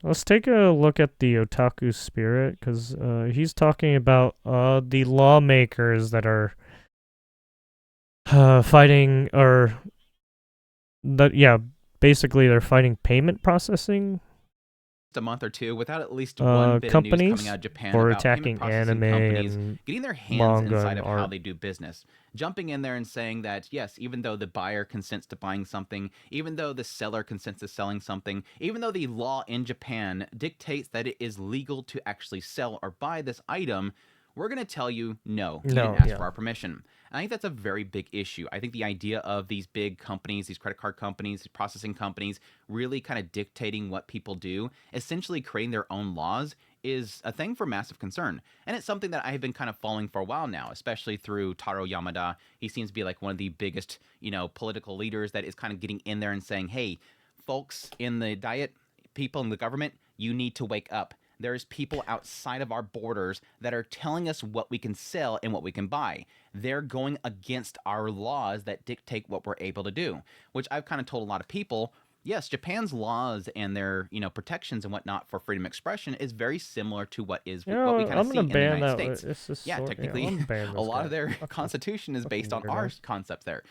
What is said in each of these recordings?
Let's take a look at the otaku spirit, because he's talking about the lawmakers that are fighting, or that, yeah, basically they're fighting payment processing A month or two without at least one bit of news coming out companies of Japan for about payment attacking processing anime companies and getting their hands manga inside and of how art. they do business. Jumping in there and saying that, yes, even though the buyer consents to buying something, even though the seller consents to selling something, even though the law in Japan dictates that it is legal to actually sell or buy this item, we're going to tell you, no, you didn't No, ask yeah. for our permission. And I think that's a very big issue. I think the idea of these big companies, these credit card companies, these processing companies, really kind of dictating what people do, essentially creating their own laws, is a thing for massive concern. And it's something that I have been kind of following for a while now, especially through Taro Yamada. He seems to be like one of the biggest, political leaders that is kind of getting in there and saying, hey, folks in the diet, people in the government, you need to wake up. There's people outside of our borders that are telling us what we can sell and what we can buy. They're going against our laws that dictate what we're able to do, which I've kind of told a lot of people. Yes, Japan's laws and their, protections and whatnot for freedom of expression is very similar to what we kind of I'm see gonna in the ban United that. States. It's just Yeah, sort. Yeah, I'm technically, gonna ban a this lot guy. of their Fucking, constitution is fucking based on our weirdo. concepts there.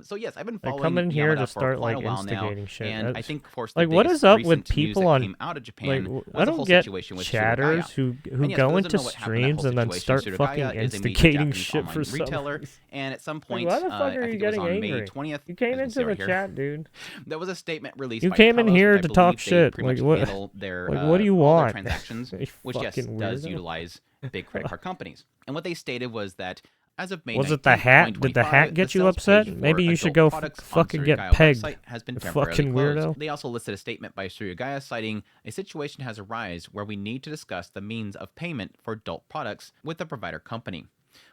So yes, I've been They come following in here to Yamada for start quite like a while now, instigating shit. and I think, of course, the Like, what is biggest up with recent news people that on, came out of like, Japan I was the don't whole get situation with Surugaya. chatters who And yes, for go those that don't into know what happened in that whole streams and then situation, start fucking Surugaya is a major instigating Japanese shit for online some retailer, reason. and at some Like, why point, the fuck are I you think it was getting on May angry? 20th, You came as you can see into the right here, chat, dude. there was a statement released You by came in Talos, which here I to talk believe they shit. pretty Like, much what? handle their Like, what do you all their want? transactions, You which yes fucking does weirdo. utilize big credit card companies. And what they stated was that as of May Was it the 19th, hat? Did the hat 2025, the get you sales upset? page for Maybe you should adult go products on fucking get Surugaya pegged. website has been You temporarily fucking closed. weirdo. They also listed a statement by Surugaya citing a situation has arisen where we need to discuss the means of payment for adult products with the provider company.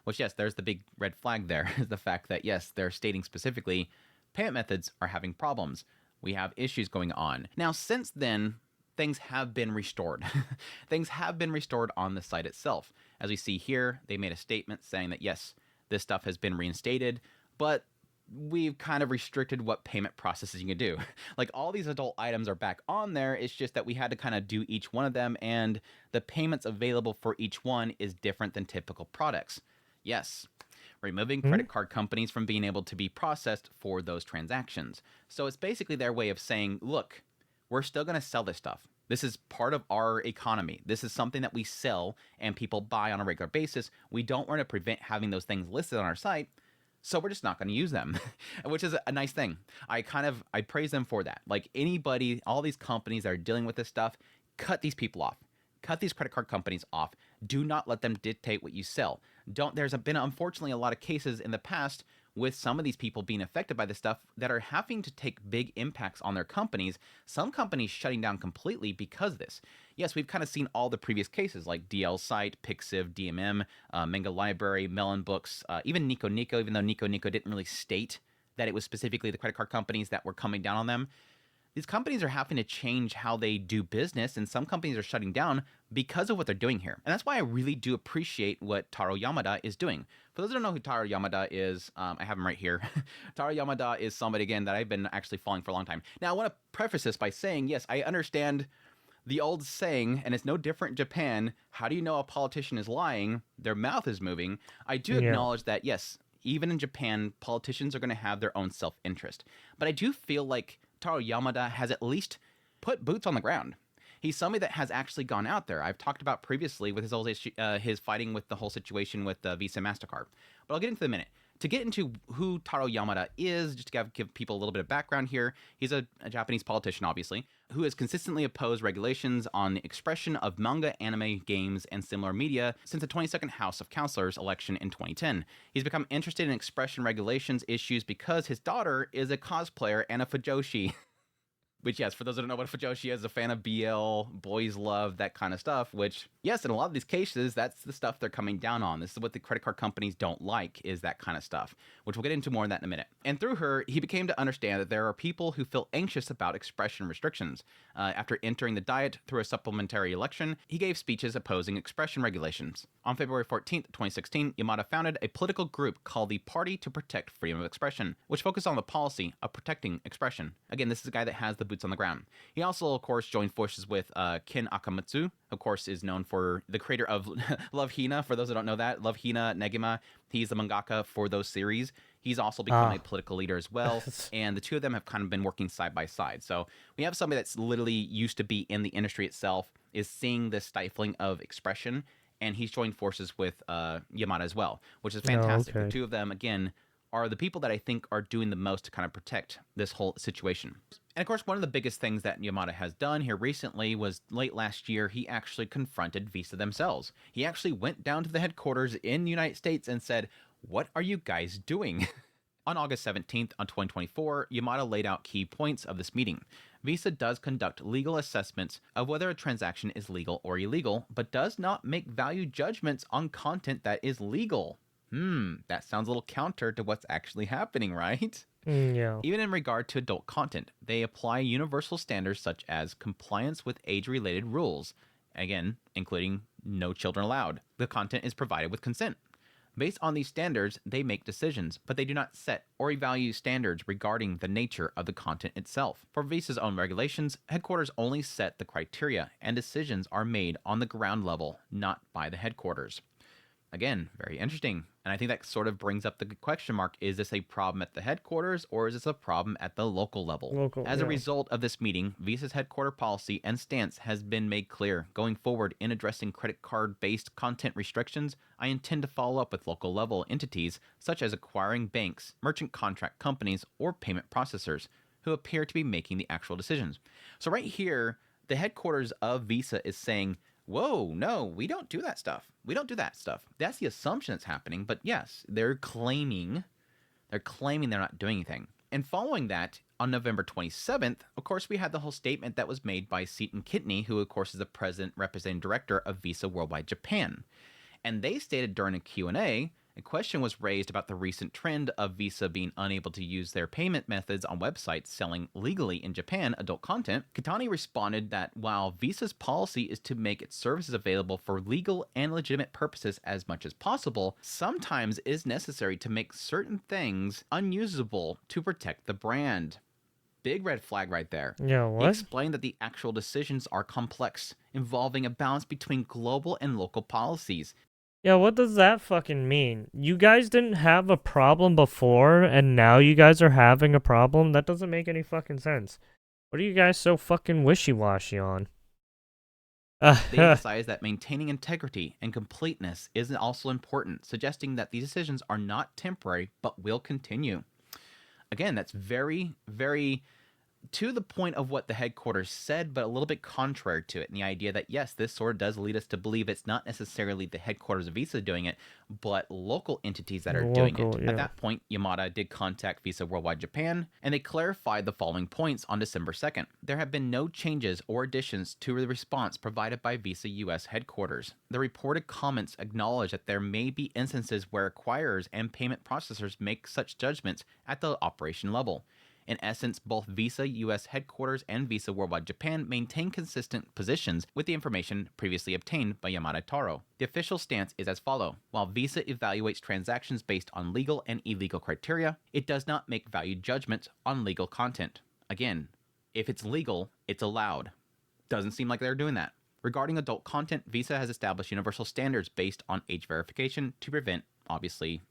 Which, yes, there's the big red flag there, is the fact that, yes, they're stating specifically payment methods are having problems. We have issues going on. Now, since then, things have been restored. Things have been restored on the site itself. As we see here, they made a statement saying that, yes, this stuff has been reinstated, but we've kind of restricted what payment processes you can do. Like, all these adult items are back on there. It's just that we had to kind of do each one of them, and the payments available for each one is different than typical products. Yes, removing Hmm? credit card companies from being able to be processed for those transactions. So it's basically their way of saying, look, we're still going to sell this stuff. This is part of our economy. This is something that we sell and people buy on a regular basis. We don't want to prevent having those things listed on our site, so we're just not going to use them, which is a nice thing. I praise them for that. Like, anybody, all these companies that are dealing with this stuff, cut these people off. Cut these credit card companies off. Do not let them dictate what you sell. Don't. There's been, unfortunately, a lot of cases in the past with some of these people being affected by this stuff that are having to take big impacts on their companies. Some companies shutting down completely because of this. Yes, we've kind of seen all the previous cases like DL Site, Pixiv, DMM, Manga Library, Melon Books, even Nico Nico, even though Nico Nico didn't really state that it was specifically the credit card companies that were coming down on them. These companies are having to change how they do business, and some companies are shutting down because of what they're doing here. And that's why I really do appreciate what Taro Yamada is doing. For those who don't know who Taro Yamada is, I have him right here. Taro Yamada is somebody, again, that I've been actually following for a long time. Now, I want to preface this by saying, yes, I understand the old saying, and it's no different in Japan, how do you know a politician is lying? Their mouth is moving. I do Yeah. acknowledge that, yes, even in Japan, politicians are going to have their own self interest. But I do feel like Taro Yamada has at least put boots on the ground. He's somebody that has actually gone out there. I've talked about previously with his old his fighting with the whole situation with Visa Mastercard, but I'll get into the minute. To get into who Taro Yamada is, just to give people a little bit of background here, he's a Japanese politician, obviously, who has consistently opposed regulations on the expression of manga, anime, games, and similar media since the 22nd House of Councilors election in 2010. He's become interested in expression regulations issues because his daughter is a cosplayer and a fujoshi. Which, yes, for those that don't know what Fujoshi is, a fan of BL, boys love, that kind of stuff, which, yes, in a lot of these cases, that's the stuff they're coming down on. This is what the credit card companies don't like, is that kind of stuff, which we'll get into more in that in a minute. And through her, he became to understand that there are people who feel anxious about expression restrictions. After entering the Diet through a supplementary election, he gave speeches opposing expression regulations. On February 14th, 2016, Yamada founded a political group called the Party to Protect Freedom of Expression, which focused on the policy of protecting expression. Again, this is a guy that has the boots on the ground. He also, of course, joined forces with Ken Akamatsu, of course, is known for the creator of Love Hina. For those who don't know that, Love Hina Negima, he's the mangaka for those series. He's also become a Ah. political leader as well, and the two of them have kind of been working side by side. So we have somebody that's literally used to be in the industry itself, is seeing the stifling of expression, and he's joined forces with Yamada as well, which is Oh, fantastic. The okay. two of them, again, are the people that I think are doing the most to kind of protect this whole situation. And of course, one of the biggest things that Yamada has done here recently was late last year, he actually confronted Visa themselves. He actually went down to the headquarters in the United States and said, "What are you guys doing?" On August 17th, 2024, Yamada laid out key points of this meeting. Visa does conduct legal assessments of whether a transaction is legal or illegal, but does not make value judgments on content that is legal. That sounds a little counter to what's actually happening, right? Yeah. Even in regard to adult content, they apply universal standards such as compliance with age-related rules, again, including no children allowed. The content is provided with consent. Based on these standards, they make decisions, but they do not set or evaluate standards regarding the nature of the content itself. For Visa's own regulations, headquarters only set the criteria, and decisions are made on the ground level, not by the headquarters. Again, very interesting. And I think that sort of brings up the question mark, is this a problem at the headquarters or is this a problem at the local level? Local, As a yeah. result of this meeting, Visa's headquarter policy and stance has been made clear. Going forward in addressing credit card-based content restrictions, I intend to follow up with local level entities such as acquiring banks, merchant contract companies, or payment processors who appear to be making the actual decisions. So right here, the headquarters of Visa is saying, whoa, no, we don't do that stuff. We don't do that stuff. That's the assumption that's happening. But yes, they're claiming they're not doing anything. And following that, on November 27th, of course, we had the whole statement that was made by Seton Kidney, who, of course, is the president representing director of Visa Worldwide Japan. And they stated during a Q&A, a question was raised about the recent trend of Visa being unable to use their payment methods on websites selling legally in Japan adult content. Kitani responded that while Visa's policy is to make its services available for legal and legitimate purposes as much as possible, sometimes it is necessary to make certain things unusable to protect the brand. Big red flag right there. Yeah, He what? explained that the actual decisions are complex, involving a balance between global and local policies. Yeah, what does that fucking mean? You guys didn't have a problem before, and now you guys are having a problem? That doesn't make any fucking sense. What are you guys so fucking wishy-washy on? They emphasize that maintaining integrity and completeness is also important, suggesting that these decisions are not temporary but will continue. Again, that's very, very to the point of what the headquarters said, but a little bit contrary to it. And the idea that, yes, this sort of does lead us to believe it's not necessarily the headquarters of Visa doing it, but local entities that are doing it. Local, At yeah. that point, Yamada did contact Visa Worldwide Japan, and they clarified the following points on December 2nd. There have been no changes or additions to the response provided by Visa US headquarters. The reported comments acknowledge that there may be instances where acquirers and payment processors make such judgments at the operation level. In essence, both Visa US headquarters and Visa Worldwide Japan maintain consistent positions with the information previously obtained by Yamada Taro. The official stance is as follows. While Visa evaluates transactions based on legal and illegal criteria, it does not make value judgments on legal content. Again, if it's legal, it's allowed. Doesn't seem like they're doing that. Regarding adult content, Visa has established universal standards based on age verification to prevent, obviously,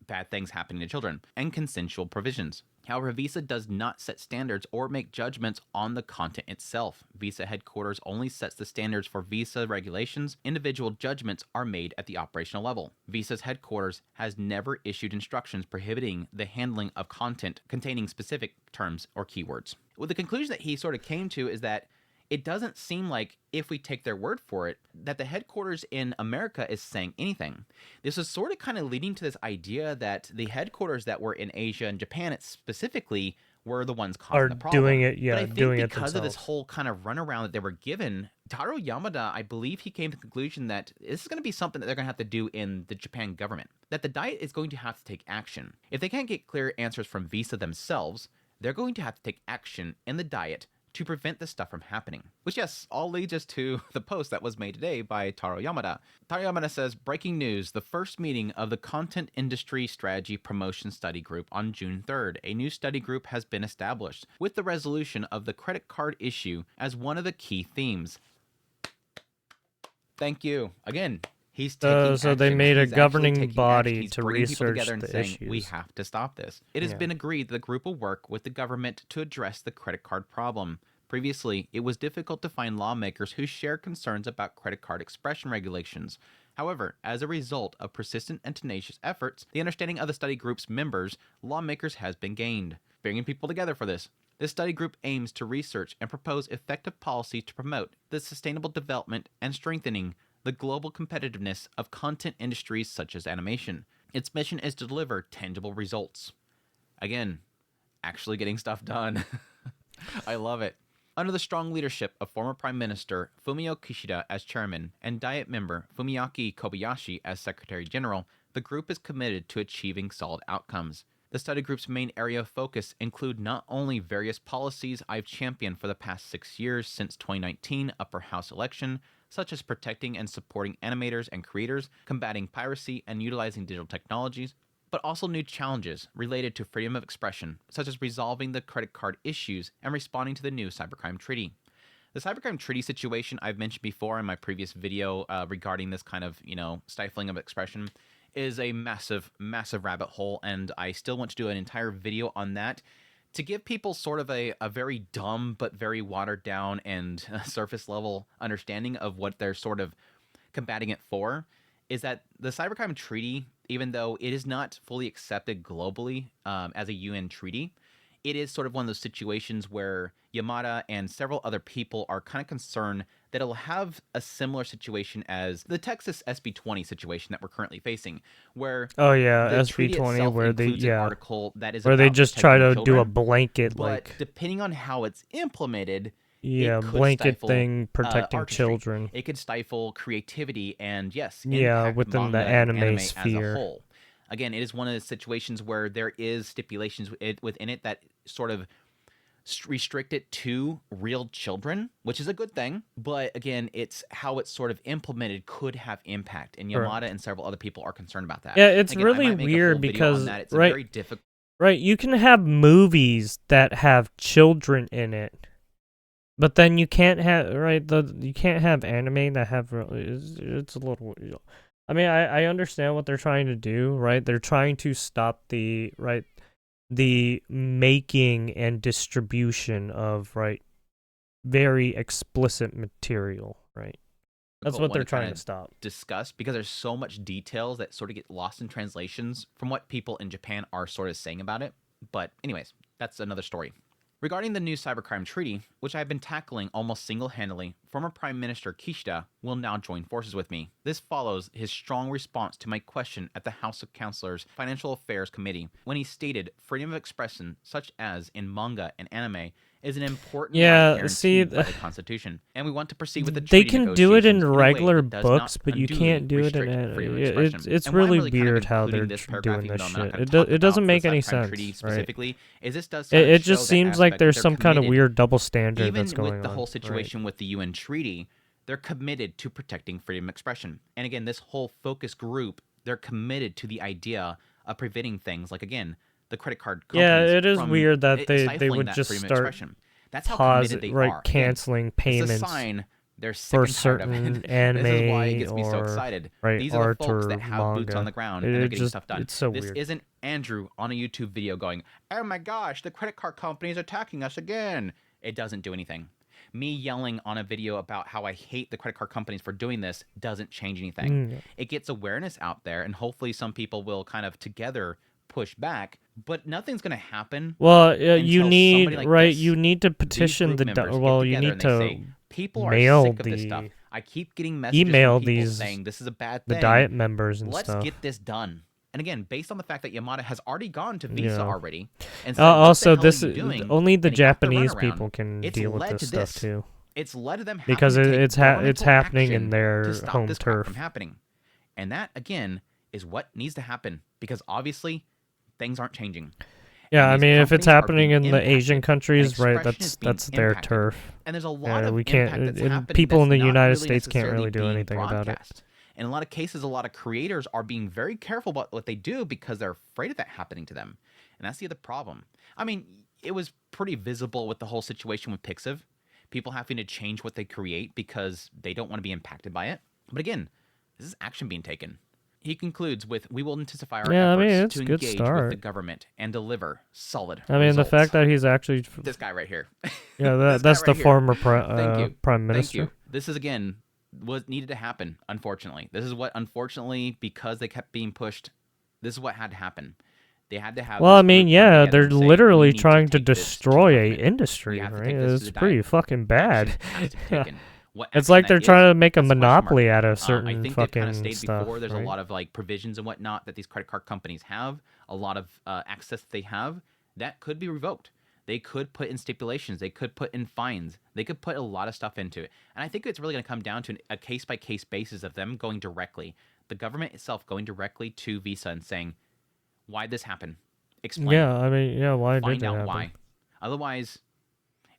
bad things happening to children, and consensual provisions. However, Visa does not set standards or make judgments on the content itself. Visa headquarters only sets the standards for Visa regulations. Individual judgments are made at the operational level. Visa's headquarters has never issued instructions prohibiting the handling of content containing specific terms or keywords. Well, the conclusion that he sort of came to is that it doesn't seem like, if we take their word for it, that the headquarters in America is saying anything. This is sort of kind of leading to this idea that the headquarters that were in Asia and Japan specifically were the ones causing Are the doing problem. it, But yeah, I think doing it because of this themselves. whole kind of runaround that they were given, Taro Yamada, I believe he came to the conclusion that this is going to be something that they're going to have to do in the Japan government. That the Diet is going to have to take action. If they can't get clear answers from Visa themselves, they're going to have to take action in the Diet to prevent this stuff from happening. Which, yes, all leads us to the post that was made today by Taro Yamada. Taro Yamada says, breaking news, the first meeting of the Content Industry Strategy Promotion Study Group on June 3rd. A new study group has been established, with the resolution of the credit card issue as one of the key themes. Thank you. Again, he's taking so action. they made a He's governing taking body action. He's to bringing people research together and the saying, we issues. have to stop this. It has been agreed that the group will work with the government to address the credit card problem. Previously, it was difficult to find lawmakers who share concerns about credit card expression regulations. However, as a result of persistent and tenacious efforts, the understanding of the study group's members, lawmakers, has been gained. Bringing people together for this. This study group aims to research and propose effective policy to promote the sustainable development and strengthening the global competitiveness of content industries such as animation. Its mission is to deliver tangible results. Again, actually getting stuff done. I love it. Under the strong leadership of former Prime Minister Fumio Kishida as chairman and Diet member Fumiaki Kobayashi as secretary general, the group is committed to achieving solid outcomes. The study group's main area of focus include not only various policies I've championed for the past 6 years since 2019 upper house election, such as protecting and supporting animators and creators, combating piracy, and utilizing digital technologies, but also new challenges related to freedom of expression, such as resolving the credit card issues and responding to the new cybercrime treaty. The cybercrime treaty situation I've mentioned before in my previous video regarding this kind of, stifling of expression is a massive, massive rabbit hole, and I still want to do an entire video on that to give people sort of a very dumb but very watered down and surface level understanding of what they're sort of combating it for, is that the cybercrime treaty, even though it is not fully accepted globally as a UN treaty, it is sort of one of those situations where Yamada and several other people are kind of concerned that it'll have a similar situation as the Texas SB20 situation that we're currently facing, where Oh yeah, the treaty SB20 itself where they includes an article that is where they about just try to protecting do a children, blanket but depending on how it's implemented, it could blanket stifle, thing protecting artistry. children. It could stifle creativity and, yes, Yeah, impact within the manga and anime anime sphere. as a whole. Again, it is one of the situations where there is stipulations within it that sort of restrict it to real children, which is a good thing. But again, it's how it's sort of implemented could have impact, and Yamada and several other people are concerned about that. Yeah, it's again, really I might make weird a full video because on that. It's a very difficult. Right, you can have movies that have children in it, but then you can't have you can't have anime that have it's a little. I mean, I understand what they're trying to do, right? They're trying to stop the making and distribution of very explicit material, right? That's what they're trying to stop. Discuss, because there's so much details that sort of get lost in translations from what people in Japan are sort of saying about it. But anyways, that's another story. Regarding the new cybercrime treaty, which I've been tackling almost single-handedly, former Prime Minister Kishida will now join forces with me. This follows his strong response to my question at the House of Councilors Financial Affairs Committee, when he stated freedom of expression, such as in manga and anime, is an important right guaranteed by the Constitution, and we want to proceed with the treaty negotiations. They can do it in regular books, books, but you can't do it in it's really weird how they're doing this shit. It doesn't make any sense, specifically, is this does it just seems like there's some kind of weird double standard that's going on. Even with the whole situation with the UN treaty, they're committed to protecting freedom of expression. And again, this whole focus group, they're committed to the idea of preventing things like, again, the credit card companies. Yeah, it is weird that they would just start That's how committed they are. Canceling payments. It's a sign they're sick and tired of it. Anime this is why it gets me so excited. These are the folks that have manga. boots on the ground and they're getting stuff done. It's so this weird. Isn't Andrew on a YouTube video going, "Oh my gosh, the credit card company is attacking us again." It doesn't do anything. Me yelling on a video about how I hate the credit card companies for doing this doesn't change anything. It gets awareness out there, and hopefully some people will kind of together push back, but nothing's going to happen. Well, you need you need to petition you need to people mail are sick of this stuff. I keep getting messages email from people these saying this is a bad thing. The Diet members and Let's stuff. get this done. And again, based on the fact that Yamada has already gone to Visa already, and said, also this is only the Japanese people can deal with this stuff too. It's led to them because it's happening in their to stop home this crap turf. From happening, and that again is what needs to happen, because obviously things aren't changing. Yeah, and I these mean, if it's companies are happening being in the Asian impacted, and countries, right, expression is being that's their impacted. turf. And there's a lot Yeah, of we impact that's can't. happening People in that's the not United really States can't necessarily really do being anything about it. broadcast. In a lot of cases, a lot of creators are being very careful about what they do because they're afraid of that happening to them. And that's the other problem. I mean, it was pretty visible with the whole situation with Pixiv. People having to change what they create because they don't want to be impacted by it. But again, this is action being taken. He concludes with, "We will intensify our Yeah, I mean, efforts it's to a good engage with the start. government and deliver solid I mean, the results." fact that he's actually, This guy right here. yeah, This guy that's the right here. former Thank you. prime Thank minister. you. This is, again, what needed to happen, unfortunately. This is what, unfortunately, because they kept being pushed, this is what had to happen. They had to have Well, this I mean, group come yeah, together they're and say, "We literally need to trying to take this to the destroy a government. We industry, have to right? take this to It's the pretty diet. fucking bad. Action has to be taken." What It's action like that they're is, trying to make a that's the question mark. monopoly out of I certain think they've kind of fucking stated stuff, before there's right? a lot of like provisions and whatnot that these credit card companies have, a lot of access that they have that could be revoked. They could put in stipulations. They could put in fines. They could put a lot of stuff into it. And I think it's really going to come down to a case-by-case basis of them going directly, the government itself going directly to Visa and saying, "Why'd this happen? Explain. Yeah, I mean, yeah, why Find did it out happen? why." Otherwise,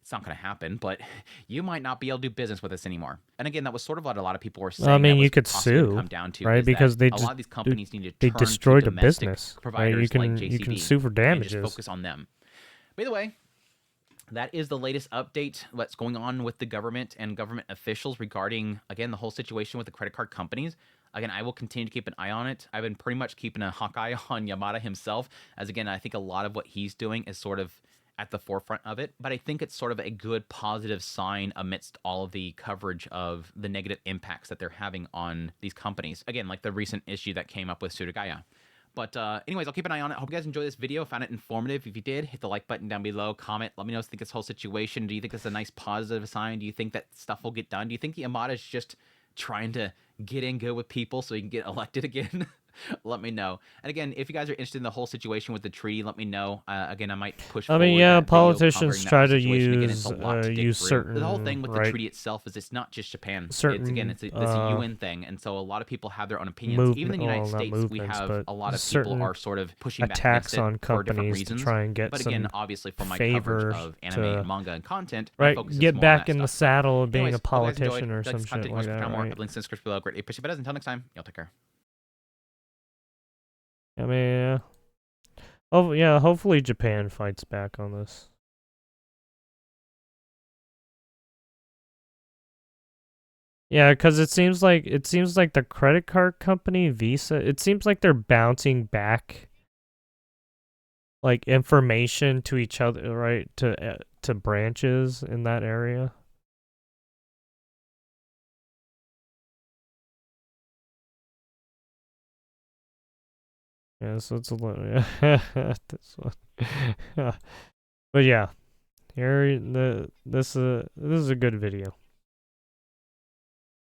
it's not going to happen, but you might not be able to do business with us anymore. And again, that was sort of what a lot of people were saying. I mean, that you was could possibly gonna sue, come down to, right? is Because that a lot of these companies need to they turn destroyed to a domestic business, right? providers like JCB You can sue for and damages. just focus on them. By the way, that is the latest update, what's going on with the government and government officials regarding, again, the whole situation with the credit card companies. Again, I will continue to keep an eye on it. I've been pretty much keeping a hawk eye on Yamada himself, as again, I think a lot of what he's doing is sort of at the forefront of it, but I think it's sort of a good positive sign amidst all of the coverage of the negative impacts that they're having on these companies. Again, like the recent issue that came up with Surugaya. But anyways, I'll keep an eye on it. Hope you guys enjoyed this video, found it informative. If you did, hit the like button down below, comment, let me know what you think of this whole situation. Do you think it's a nice positive sign? Do you think that stuff will get done? Do you think Yamada's just trying to get in good with people so he can get elected again? Let me know. And again, if you guys are interested in the whole situation with the treaty, let me know. Again, I might push I forward mean, yeah, that video politicians covering that try whole to situation. Again, it's a lot to dig use through. certain, The whole thing with the right, treaty itself is it's not just Japan. certain, It's again, it's a UN thing, and so a lot of people have their own opinions. Even in the United States, we have a lot of people are sort of pushing back attacks against it on for different companies reasons. to try and get But some again, obviously, for my favor coverage of anime to, and manga and content, my right, focus is get more on back that in the stuff. saddle of being Anyways, a hope you guys enjoyed. politician or If you like some this shit content, you like want to that, find more, right? have links in the description below. Greatly appreciate it. Until next time, y'all take care. I mean, yeah. Oh, yeah, hopefully Japan fights back on this. Yeah, because it seems like the credit card company Visa, it seems like they're bouncing back like information to each other, right? To branches in that area. Yeah, so it's a little, yeah. This one. But yeah, this is a good video.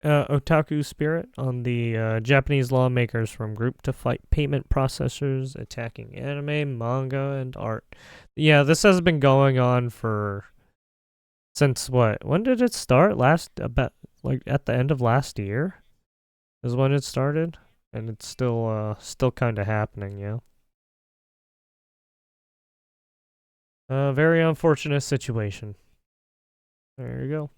Otaku Spirit on the Japanese lawmakers from group to fight payment processors attacking anime, manga, and art. Yeah, this has been going on since what? When did it start? About like at the end of last year is when it started, and it's still kind of happening. Yeah. Very unfortunate situation. There you go.